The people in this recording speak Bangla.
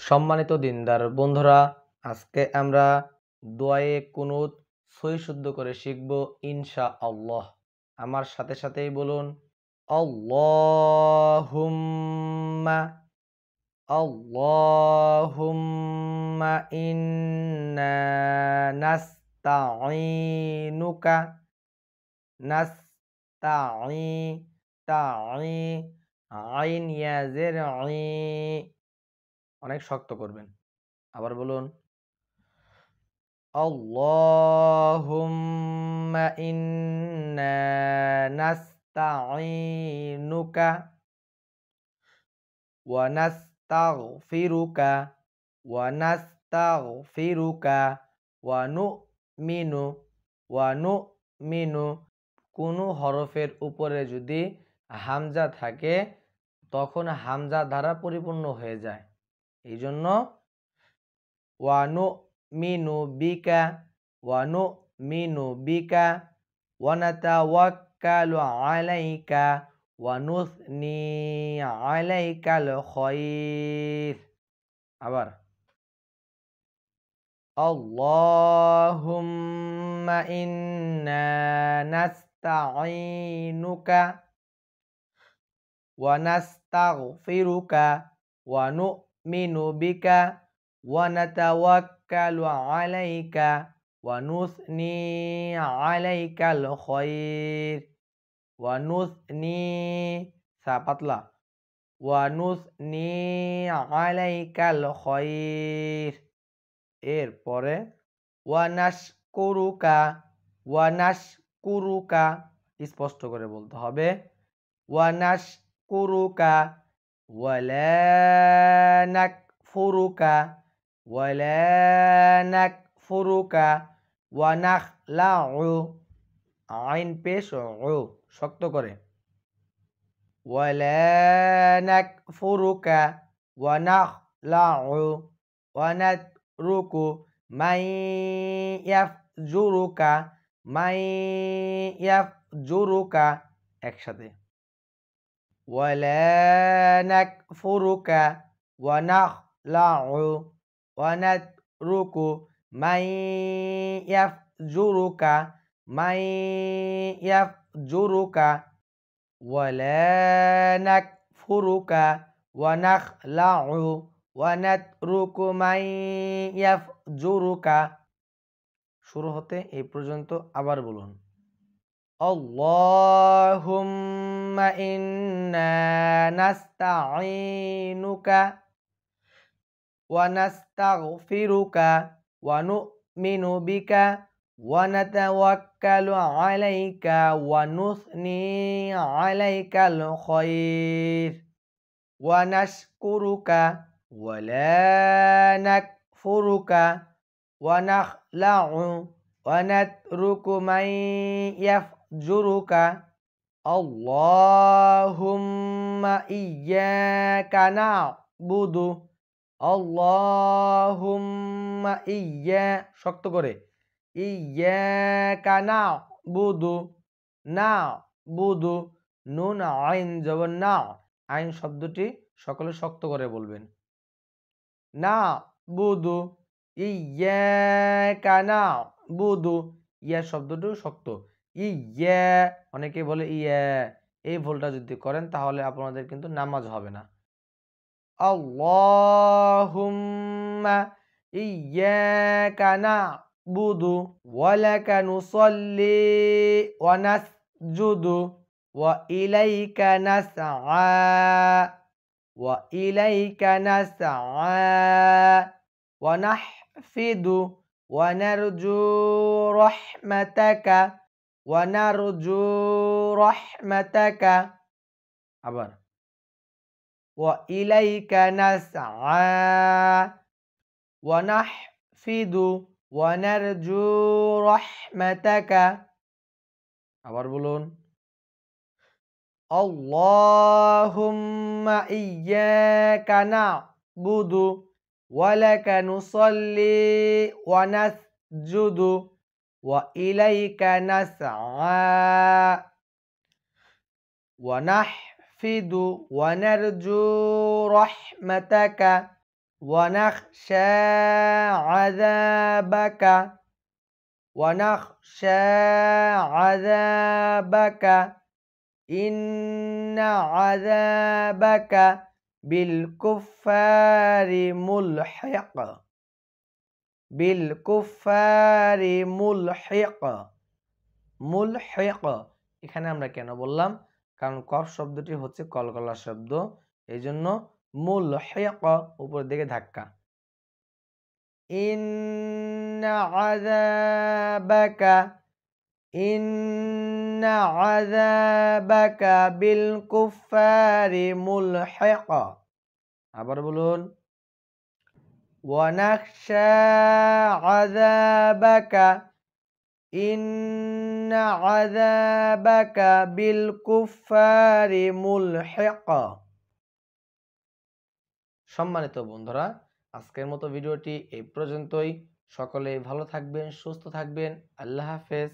সম্মানিত দিনদার বন্ধুরা, আজকে আমরা দোয়ায়ে কুনুত সহি শুদ্ধ করে শিখব ইনশাআল্লাহ। আমার সাথে সাথেই বলুন আল্লাহুম্মা আল্লাহুম্মা ইন্না নাস্তাঈনুকা নাস্তাঈ তাঈ আইন ইয়া জের ই অনেক শক্ত করবেন। আবার বলুন আল্লাহুম্মা ইন্না নাস্তাঈনুকা ওয়া নাস্তাগফিরুকা ওয়া নাস্তাগফিরুকা ওয়া নুমিনু ওয়া নুমিনু। কোনো হরফের উপরে যদি হামজা থাকে তখন হামজা দ্বারা পরিপূর্ণ হয়ে যায়। এই জন্য ওয়া নুমিনু বিকা ওয়া নুমিনু বিকা ওয়া নাতাওয়াক্কালু আলাইকা ওয়া নুসনি আলাইকাল খায়র। আবার আল্লাহুম্মা ইন্না নাস্তাঈনুকা ওয়া নাস্তাগফিরুকা ওয়া নুমিনু বিকা ওয়া নাতাওয়াক্কালু আলাইকা ওয়া নুসনি আলাইকাল খায়র ওয়া নুসনি সা পাতলা ওয়া নুসনি আলাইকাল খায়র। এরপরে ওয়া নাশকুরুকা ওয়া নাশকুরুকা স্পষ্ট করে বলতে হবে ওয়া নাশকুরুকা ওয়া লা নাকফুরুকা ওয়া লা নাকফুরুকা ওয়া নাখলাউ আইন পেশ উ শক্ত করে ওয়া লা নাকফুরুকা ওয়া নাখলাউ ওয়া নাতরুকু মান ইয়াফজুরুকা মান ইয়াফজুরুকা একসাথে ওয়া লা নাকফুরুকা ওয়া নাখলাউ ওয়া নাতরুকু মান ইয়াফজুরুকা মান ইয়াফজুরুকা ওয়া লা নাকফুরুকা ওয়া নাখলাউ ওয়া নাতরুকু মান ইয়াফজুরুকা। শুরু হতে এই পর্যন্ত আবার বলুন আল্লাহুম্মা ইন্না নাস্তাঈনুকা ওয়া নাস্তাগফিরুকা ওয়া নুমিনু বিকা ওয়া নাতাওয়াক্কালু আলাইকা ওয়া নুসনি আলাইকাল খায়র ওয়া নাশকুরুকা ওয়া লা নাকফুরুকা ওয়া নাখলাউ ওয়া নাতরুকু মান ইয়াফজুরুকা। আল্লাহুম্মা ইয়্যাকা না'বুদু আল্লাহুম্মা শক্ত করে ইয়্যাকা না'বুদু না'বুদু নুন আইন জবর না আইন শব্দটি সকলে শক্ত করে বলবেন না'বুদু ইয়্যাকা না'বুদু ইয়া শব্দটিও শক্ত ইয়া অনেকে বলে ইয়া এই ভুলটা যদি করেন তাহলে আপনাদের কিন্তু নামাজ হবে না। আল্লাহুম্মা ইয়্যাকা না'বুদু ওয়া লাকা নুসাল্লি ওয়া নাসজুদু ওয়া ইলাইকা নাসআ ওয়া ইলাইকা নাসআ ওয়া নাহফিদু ওয়া নারজু রাহমাতাকা ওয়া নারজু রাহমাতাকা। আবার ওয়া ইলাইকা নাসআ ওয়া নাহফিদু ওয়া নারজু রাহমাতাকা। আবার বলুন আল্লাহুম্মা ইয়্যাকা না'বুদু ওয়া লাকা নুসাল্লি ওয়া নাসজুদু ওয়া ইলাইকা নাসআ ওয়া নাহফিদু ওয়া নারজু রাহমাতাকা ونخشى عذابك ونخشى عذابك إن عذابك بالكفار ملحق بالكفار ملحق মুলহিক এখানে আমরা কেন বললাম, কারণ কফ শব্দটি হচ্ছে কলকলা শব্দ, এইজন্য মুলহিক উপরের দিকে ধাক্কা। ইন্না আযাবাকা বিল কুফারি মুলহিক। আবার বলুন, ওয়া নাখশা আযাবাকা ইন্না আযাবাকা বিল কুফারি মুলহিক। সম্মানিত বন্ধুরা, আজকের মতো ভিডিওটি এই পর্যন্তই। সকলেই ভালো থাকবেন, সুস্থ থাকবেন। আল্লাহ হাফেজ।